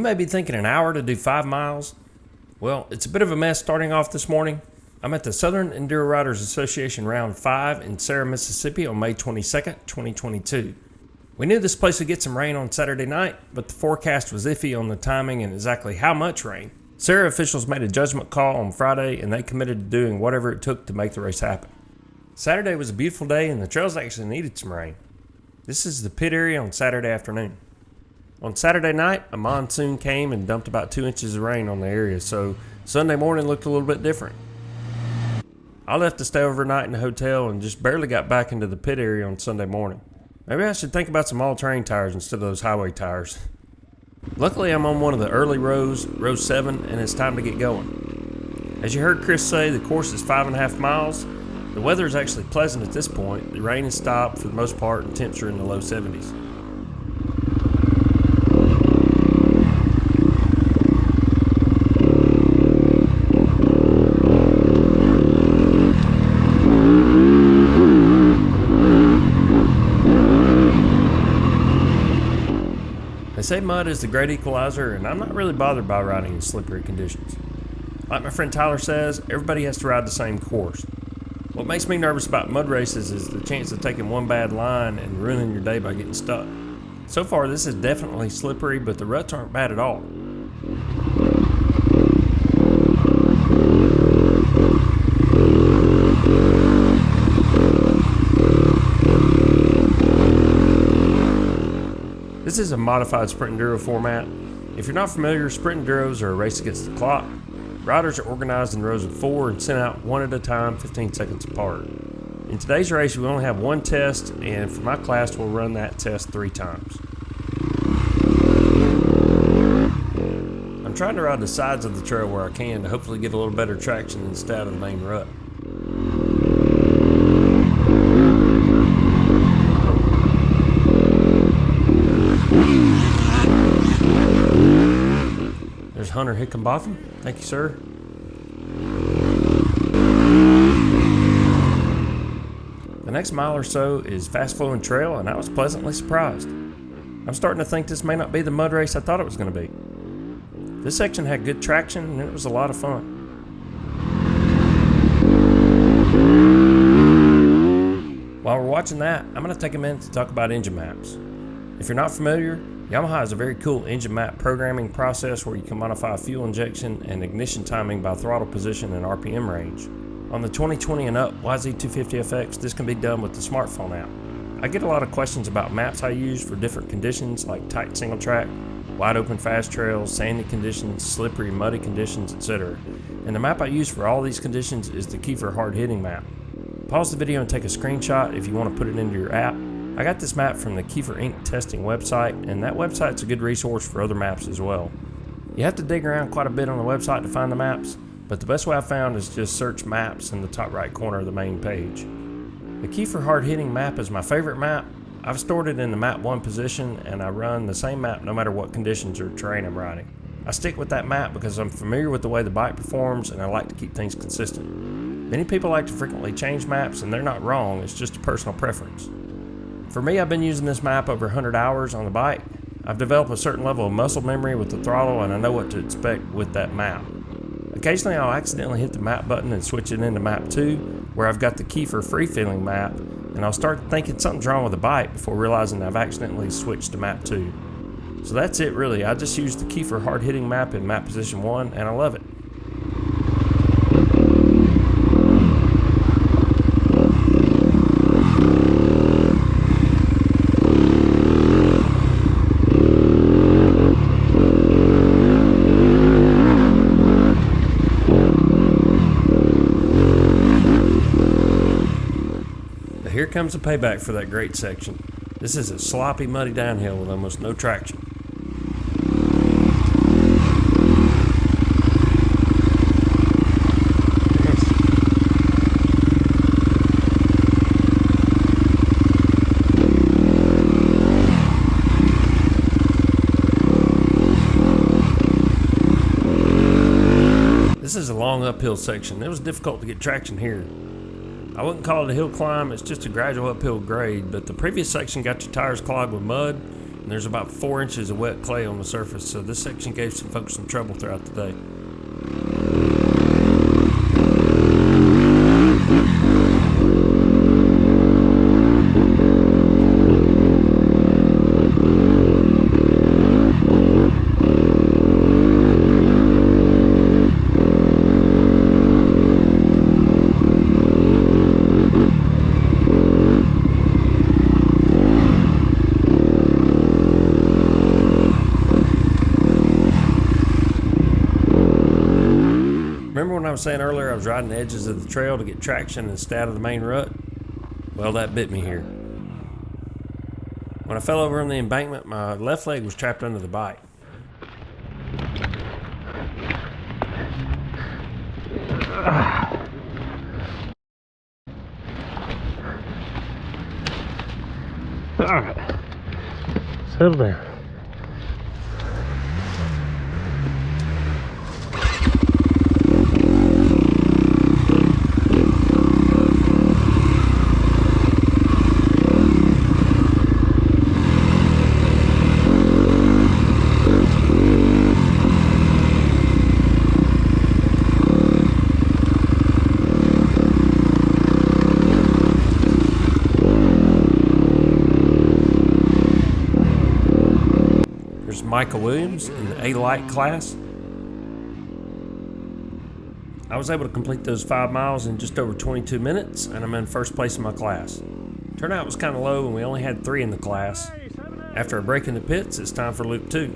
may be thinking an hour to do 5 miles. Well, it's a bit of a mess starting off this morning. I'm at the Southern Enduro Riders Association Round 5 in SERA, Mississippi on May 22nd, 2022. We knew this place would get some rain on Saturday night, but the forecast was iffy on the timing and exactly how much rain. SERA officials made a judgment call on Friday and they committed to doing whatever it took to make the race happen. Saturday was a beautiful day and the trails actually needed some rain. This is the pit area on Saturday afternoon. On Saturday night, a monsoon came and dumped about 2 inches of rain on the area, so Sunday morning looked a little bit different. I left to stay overnight in the hotel and just barely got back into the pit area on Sunday morning. Maybe I should think about some all-terrain tires instead of those highway tires. Luckily, I'm on one of the early rows, row 7, and it's time to get going. As you heard Chris say, the course is 5.5 miles. The weather is actually pleasant at this point. The rain has stopped for the most part and temps are in the low 70s. They say mud is the great equalizer, and I'm not really bothered by riding in slippery conditions. Like my friend Tyler says, everybody has to ride the same course. What makes me nervous about mud races is the chance of taking one bad line and ruining your day by getting stuck. So far, this is definitely slippery, but the ruts aren't bad at all. This is a modified Sprint Enduro format. If you're not familiar, Sprint Enduros are a race against the clock. Riders are organized in rows of 4 and sent out one at a time, 15 seconds apart. In today's race, we only have one test, and for my class, we'll run that test 3 times. I'm trying to ride the sides of the trail where I can to hopefully get a little better traction instead of the main rut. There's Hunter Hickenbotham. Thank you, sir. The next mile or so is fast-flowing trail, and I was pleasantly surprised. I'm starting to think this may not be the mud race I thought it was going to be. This section had good traction, and it was a lot of fun. While we're watching that, I'm going to take a minute to talk about engine maps. If you're not familiar, Yamaha has a very cool engine map programming process where you can modify fuel injection and ignition timing by throttle position and RPM range. On the 2020 and up YZ250FX, this can be done with the smartphone app. I get a lot of questions about maps I use for different conditions like tight single track, wide open fast trails, sandy conditions, slippery, muddy conditions, etc. And the map I use for all these conditions is the Kiefer hard hitting map. Pause the video and take a screenshot if you want to put it into your app. I got this map from the Kiefer Inc. testing website, and that website's a good resource for other maps as well. You have to dig around quite a bit on the website to find the maps, but the best way I found is just search maps in the top right corner of the main page. The Kiefer hard hitting map is my favorite map. I've stored it in the map 1 position, and I run the same map no matter what conditions or terrain I'm riding. I stick with that map because I'm familiar with the way the bike performs and I like to keep things consistent. Many people like to frequently change maps, and they're not wrong, it's just a personal preference. For me, I've been using this map over 100 hours on the bike. I've developed a certain level of muscle memory with the throttle, and I know what to expect with that map. Occasionally, I'll accidentally hit the map button and switch it into map 2, where I've got the Kiefer free-feeling map, and I'll start thinking something's wrong with the bike before realizing I've accidentally switched to map 2. So that's it really. I just use the Kiefer hard hitting map in map position 1, and I love it. Here comes the payback for that great section. This is a sloppy, muddy downhill with almost no traction. This is a long uphill section. It was difficult to get traction here. I wouldn't call it a hill climb, it's just a gradual uphill grade, but the previous section got your tires clogged with mud, and there's about 4 inches of wet clay on the surface, so this section gave some folks some trouble throughout the day. Remember when I was saying earlier I was riding the edges of the trail to get traction and stay out of the main rut? Well, that bit me here. When I fell over on the embankment, my left leg was trapped under the bike. Alright, settle down. Michael Williams in the A-Light class. I was able to complete those 5 miles in just over 22 minutes, and I'm in first place in my class. Turnout was kind of low, and we only had 3 in the class. After a break in the pits, it's time for loop 2.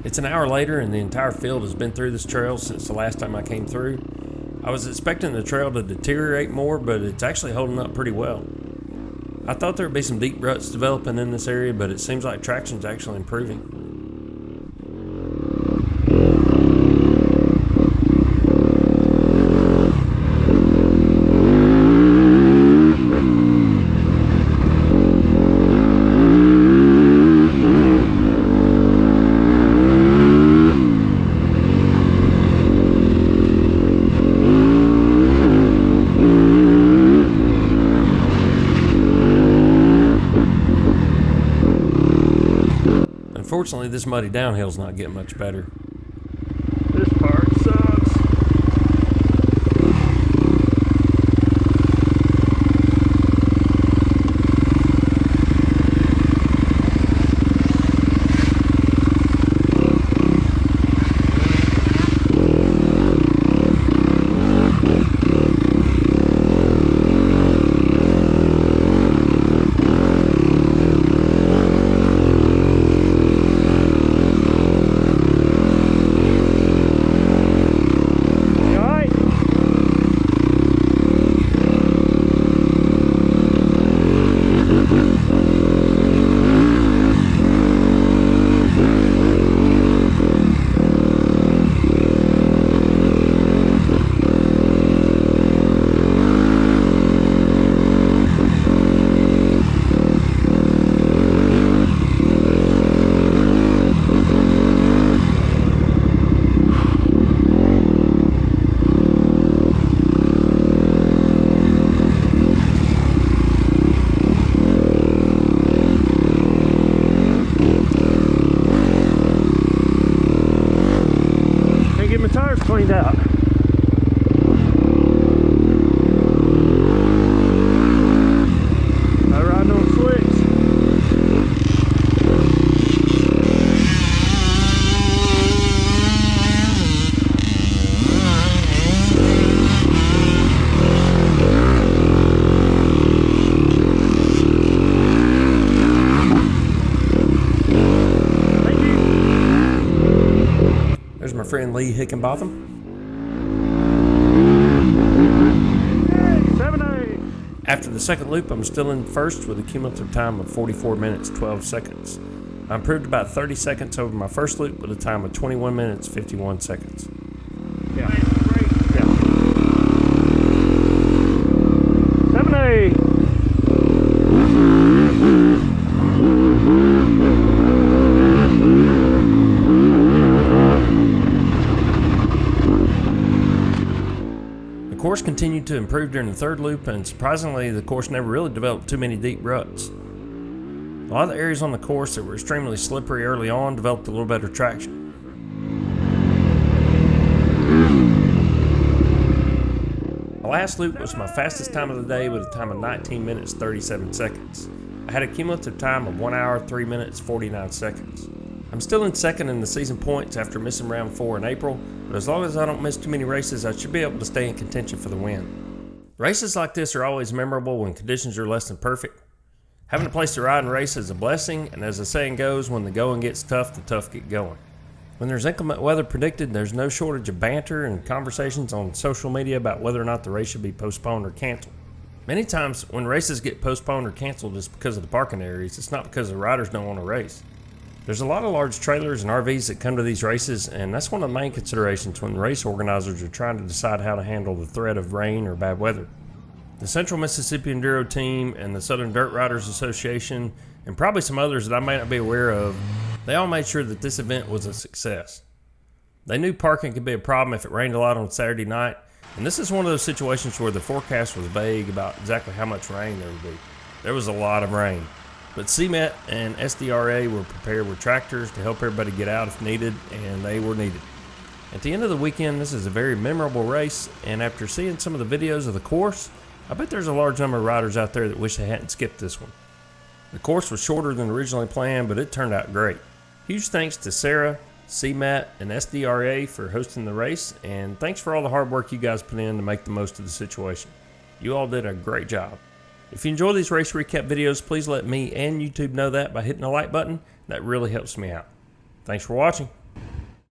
It's an hour later, and the entire field has been through this trail since the last time I came through. I was expecting the trail to deteriorate more, but it's actually holding up pretty well. I thought there would be some deep ruts developing in this area, but it seems like traction's actually improving. Unfortunately, this muddy downhill's not getting much better. This part sucks. Cleaned out. I ride on slicks. Thank you. There's my friend Lee Hickenbotham. After the second loop, I'm still in first with a cumulative time of 44 minutes, 12 seconds. I improved about 30 seconds over my first loop with a time of 21 minutes, 51 seconds. Yeah. Yeah. 7A. continued to improve during the third loop, and surprisingly, the course never really developed too many deep ruts. A lot of the areas on the course that were extremely slippery early on developed a little better traction. The last loop was my fastest time of the day with a time of 19 minutes 37 seconds. I had a cumulative time of 1 hour 3 minutes 49 seconds. I'm still in second in the season points after missing round 4 in April, but as long as I don't miss too many races, I should be able to stay in contention for the win. Races like this are always memorable when conditions are less than perfect. Having a place to ride and race is a blessing, and as the saying goes, when the going gets tough, the tough get going. When there's inclement weather predicted, there's no shortage of banter and conversations on social media about whether or not the race should be postponed or canceled. Many times when races get postponed or canceled just because of the parking areas, it's not because the riders don't want to race. There's a lot of large trailers and RVs that come to these races, and that's one of the main considerations when race organizers are trying to decide how to handle the threat of rain or bad weather. The Central Mississippi Enduro Team and the Southern Dirt Riders Association, and probably some others that I may not be aware of, they all made sure that this event was a success. They knew parking could be a problem if it rained a lot on Saturday night, and this is one of those situations where the forecast was vague about exactly how much rain there would be. There was a lot of rain, but CMET and SDRA were prepared with tractors to help everybody get out if needed, and they were needed. At the end of the weekend, this is a very memorable race, and after seeing some of the videos of the course, I bet there's a large number of riders out there that wish they hadn't skipped this one. The course was shorter than originally planned, but it turned out great. Huge thanks to Sarah, CMAT, and SDRA for hosting the race, and thanks for all the hard work you guys put in to make the most of the situation. You all did a great job. If you enjoy these race recap videos, please let me and YouTube know that by hitting the like button. That really helps me out. Thanks for watching.